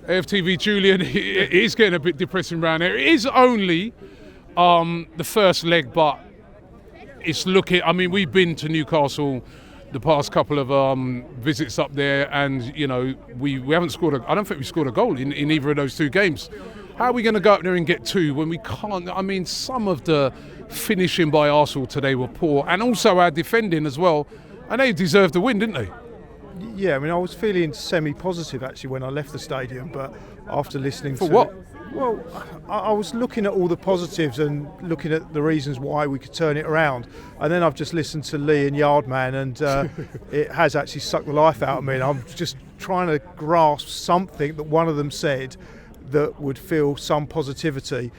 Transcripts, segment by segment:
AFTV Julian, it is getting a bit depressing around here. It is only the first leg, but it's looking. I mean, we've been to Newcastle the past couple of visits up there, and we haven't scored. I don't think we scored a goal in either of those two games. How are we going to go up there and get two when we can't? I mean, some of the finishing by Arsenal today were poor, and also our defending as well. And they deserved the win, didn't they? Yeah, I mean, I was feeling semi-positive actually when I left the stadium, but after listening For what? Well, I was looking at all the positives and looking at the reasons why we could turn it around, and then I've just listened to Lee and Yardman, and it has actually sucked the life out of me. And I'm just trying to grasp something that one of them said that would feel some positivity,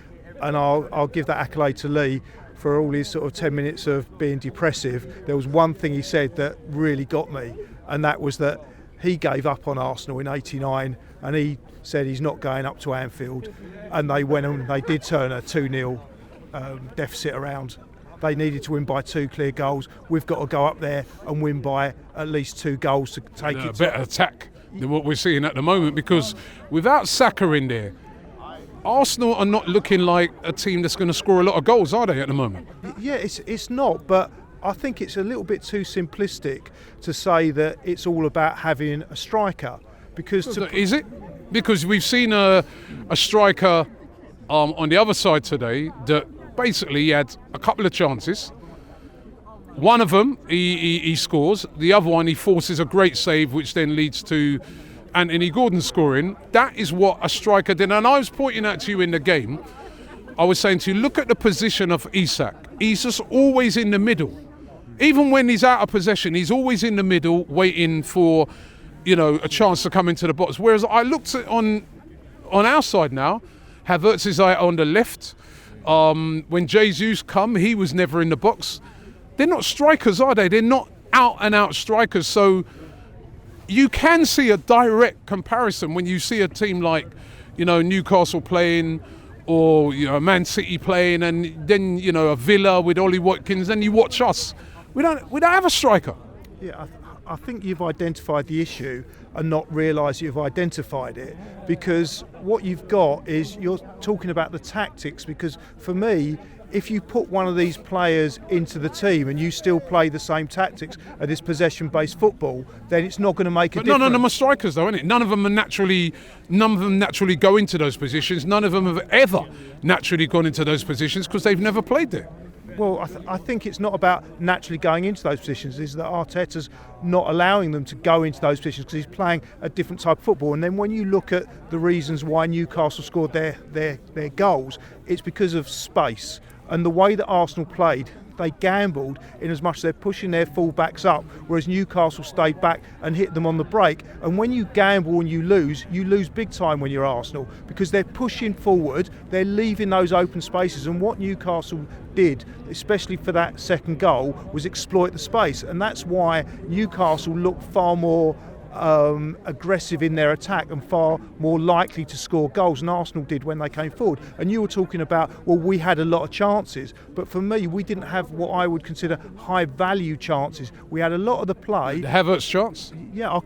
and I'll give that accolade to Lee for all his sort of 10 minutes of being depressive. There was one thing he said that really got me, and that was that he gave up on Arsenal in '89, and he said he's not going up to Anfield, and they went and they did turn a 2-0 deficit around. They needed to win by 2 clear goals. We've got to go up there and win by at least 2 goals to take it. A better attack than what we're seeing at the moment, because without Saka in there, Arsenal are not looking like a team that's going to score a lot of goals, are they, at the moment? Yeah, it's not, but I think it's a little bit too simplistic to say that it's all about having a striker. Is it? Because we've seen a striker on the other side today that basically he had a couple of chances. One of them he scores, the other one he forces a great save, which then leads to Anthony Gordon scoring. That is what a striker did. And I was pointing out to you in the game, I was saying to you, look at the position of Isak. He's just always in the middle. Even when he's out of possession, he's always in the middle waiting for, a chance to come into the box. Whereas I looked at on our side now, Havertz is on the left. When Jesus come, he was never in the box. They're not strikers, are they? They're not out-and-out strikers. So you can see a direct comparison when you see a team like, Newcastle playing, or Man City playing, and then a Villa with Ollie Watkins. Then you watch us. We don't have a striker. Yeah, I think you've identified the issue and not realised you've identified it, because what you've got is you're talking about the tactics. Because for me, if you put one of these players into the team and you still play the same tactics and this possession-based football, then it's not going to make a difference. None of them are strikers, though, isn't it? None of them naturally go into those positions. None of them have ever naturally gone into those positions because they've never played there. Well, I think it's not about naturally going into those positions. It's that Arteta's not allowing them to go into those positions because he's playing a different type of football. And then when you look at the reasons why Newcastle scored their goals, it's because of space. And the way that Arsenal played, they gambled in as much as they're pushing their full-backs up, whereas Newcastle stayed back and hit them on the break. And when you gamble and you lose big time when you're Arsenal, because they're pushing forward, they're leaving those open spaces. And what Newcastle did, especially for that second goal, was exploit the space. And that's why Newcastle looked far more aggressive in their attack and far more likely to score goals than Arsenal did when they came forward. And you were talking about, well, we had a lot of chances, but for me, we didn't have what I would consider high value chances. We had a lot of the play. The Havertz chance? Yeah,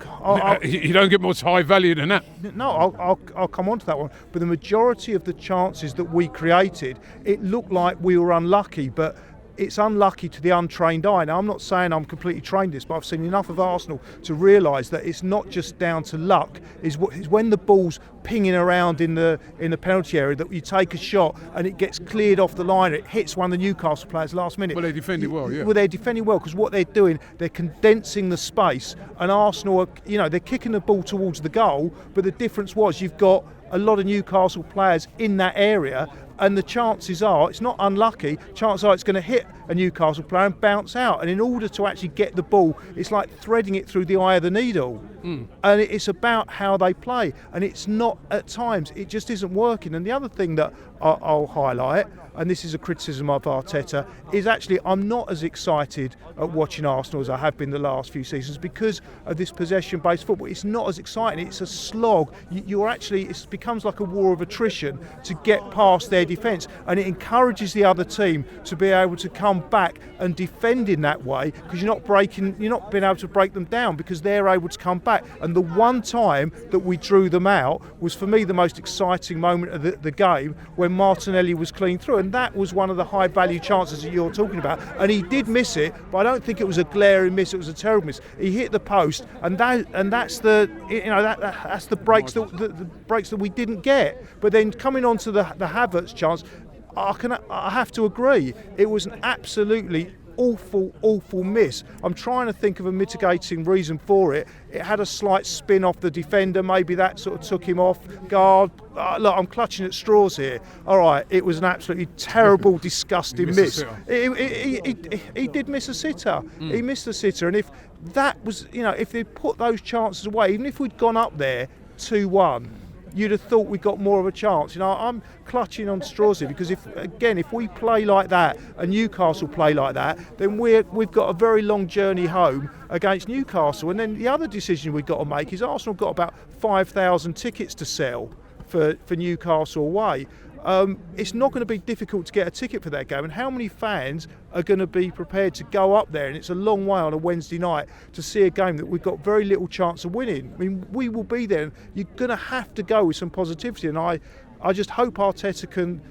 you don't get much high value than that. No, I'll come on to that one. But the majority of the chances that we created, it looked like we were unlucky, but it's unlucky to the untrained eye. Now, I'm not saying I'm completely trained this, but I've seen enough of Arsenal to realise that it's not just down to luck. It's when the ball's pinging around in the penalty area that you take a shot and it gets cleared off the line. It hits one of the Newcastle players last minute. Well, they defended well, yeah. Well, they're defending well because what they're doing, they're condensing the space. And Arsenal, they're kicking the ball towards the goal, but the difference was you've got a lot of Newcastle players in that area, and the chances are, it's not unlucky, chances are it's going to hit a Newcastle player and bounce out. And in order to actually get the ball, it's like threading it through the eye of the needle. And it's about how they play. And it's not, at times, it just isn't working. And the other thing that I'll highlight, and this is a criticism of Arteta, is actually I'm not as excited at watching Arsenal as I have been the last few seasons because of this possession-based football. It's not as exciting. It's a slog. It becomes like a war of attrition to get past their defence, and it encourages the other team to be able to come back and defend in that way because you're not being able to break them down because they're able to come back. And the one time that we drew them out was, for me, the most exciting moment of the game when Martinelli was clean through, and that was one of the high value chances that you're talking about, and he did miss it, but I don't think it was a glaring miss, it was a terrible miss. He hit the post, and that's the breaks that we didn't get. But then coming on to the Havertz chance, I have to agree, it was an absolutely awful miss. I'm trying to think of a mitigating reason for it. It had a slight spin off the defender, maybe that sort of took him off guard. Look, I'm clutching at straws here. All right, it was an absolutely terrible, disgusting miss. He did miss a sitter. He missed a sitter, and if that was, if they put those chances away, even if we'd gone up there 2-1, you'd have thought we got more of a chance. I'm clutching on straws here because if we play like that and Newcastle play like that, then we've got a very long journey home against Newcastle. And then the other decision we've got to make is Arsenal got about 5,000 tickets to sell for Newcastle away. It's not going to be difficult to get a ticket for that game, and how many fans are going to be prepared to go up there, and it's a long way on a Wednesday night to see a game that we've got very little chance of winning. I mean, we will be there, and you're going to have to go with some positivity, and I just hope Arteta can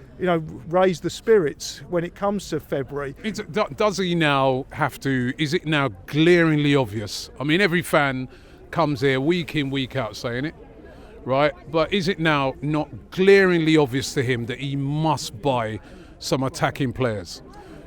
raise the spirits when it comes to February. Does he now have to, is it now glaringly obvious? I mean, every fan comes here week in, week out saying it, right? But is it now not glaringly obvious to him that he must buy some attacking players?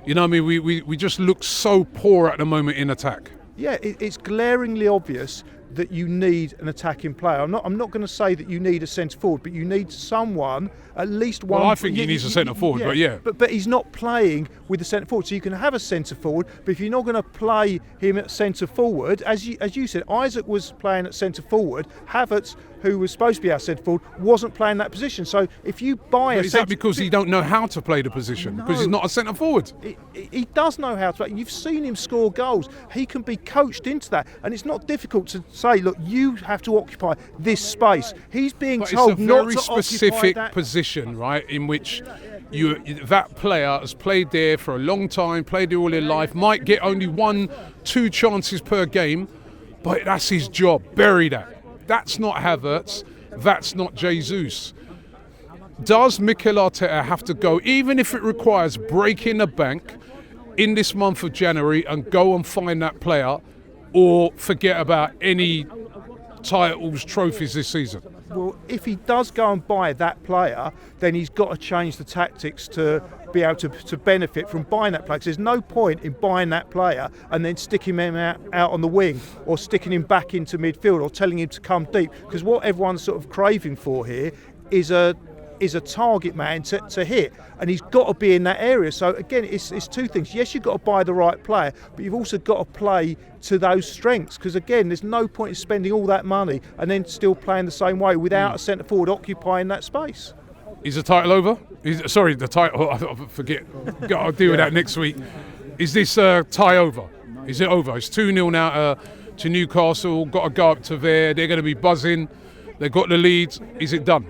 We just look so poor at the moment in attack. Yeah, it's glaringly obvious that you need an attacking player. I'm not going to say that you need a centre forward, but you need someone, at least one. Well, I think he needs a centre forward, but yeah. But he's not playing with the centre forward, so you can have a centre forward, but if you're not going to play him at centre forward, as you said, Isaac was playing at centre forward, Havertz, who was supposed to be our centre forward, wasn't playing that position. So if you buy is that because he don't know how to play the position? Because he's not a centre forward. He does know how to play. You've seen him score goals. He can be coached into that, and it's not difficult to say, look, you have to occupy this space. He's being told not to occupy that. It's a very specific position, right, in which that player has played there for a long time, played there all their life, might get only 1-2 chances per game, but that's his job. Bury that. That's not Havertz. That's not Jesus. Does Mikel Arteta have to go, even if it requires breaking the bank in this month of January, and go and find that player, or forget about any titles, trophies this season? Well, if he does go and buy that player, then he's got to change the tactics to be able to benefit from buying that player. 'Cause there's no point in buying that player and then sticking him out on the wing, or sticking him back into midfield, or telling him to come deep. Because what everyone's sort of craving for here is a target man to hit, and he's got to be in that area. So again, it's two things. Yes, you've got to buy the right player, but you've also got to play to those strengths, because again, there's no point in spending all that money and then still playing the same way without a centre forward occupying that space. Is the title over? The title, I forget. I'll deal with that next week. Is this tie over? Is it over? It's 2-0 now to Newcastle. Got to go up to there. They're going to be buzzing. They've got the lead. Is it done?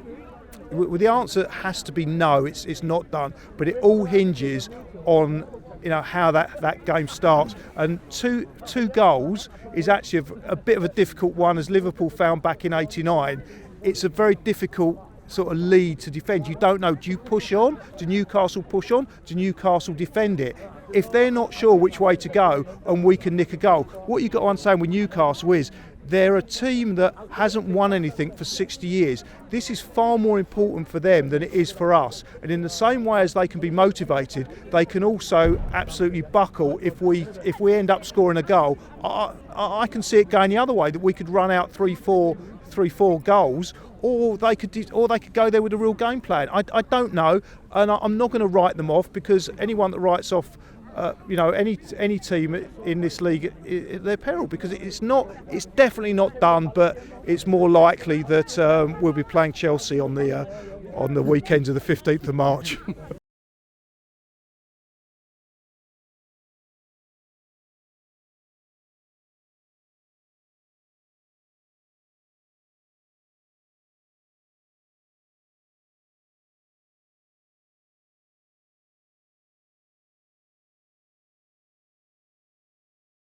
Well, the answer has to be no. It's not done. But it all hinges on how that game starts. And two goals is actually a bit of a difficult one, as Liverpool found back in '89. It's a very difficult sort of lead to defend. You don't know, do you push on? Do Newcastle push on? Do Newcastle defend it? If they're not sure which way to go and we can nick a goal, what you've got to understand with Newcastle is they're a team that hasn't won anything for 60 years. This is far more important for them than it is for us. And in the same way as they can be motivated, they can also absolutely buckle if we end up scoring a goal. I can see it going the other way, that we could run out 3-4 goals, or they could go there with a real game plan. I don't know, and I'm not going to write them off, because anyone that writes off any team in this league, they're peril, because it's definitely not done, but it's more likely that we'll be playing Chelsea on the weekends of the 15th of March.